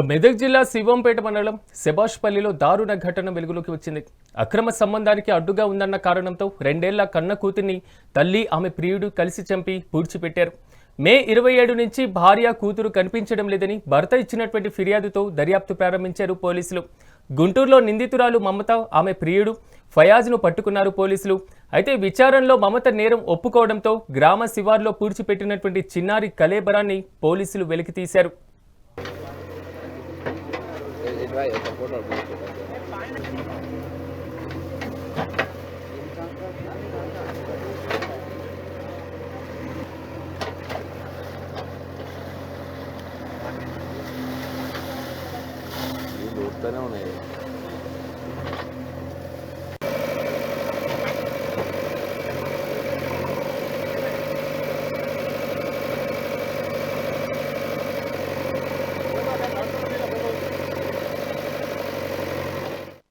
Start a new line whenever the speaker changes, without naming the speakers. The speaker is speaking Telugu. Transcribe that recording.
మెదక్ జిల్లా శివంపేట మండలం శభాష్పల్లిలో దారుణ ఘటన వెలుగులోకి వచ్చింది. అక్రమ సంబంధానికి అడ్డుగా ఉందన్న కారణంతో 2 ఏళ్ల కన్న కూతుర్ని తల్లి ఆమె ప్రియుడు కలిసి చంపి పూడ్చిపెట్టారు. మే 27 నుంచి భార్య కూతురు కనిపించడం లేదని భర్త ఇచ్చినటువంటి ఫిర్యాదుతో దర్యాప్తు ప్రారంభించారు పోలీసులు. గుంటూరులో నిందితురాలు మమత ఆమె ప్రియుడు ఫయాజ్ను పట్టుకున్నారు పోలీసులు. అయితే విచారణలో మమత నేరం ఒప్పుకోవడంతో గ్రామ శివార్లో పూడ్చిపెట్టినటువంటి చిన్నారి కళేబరాన్ని పోలీసులు వెలికితీశారు.
ఉన్నాయి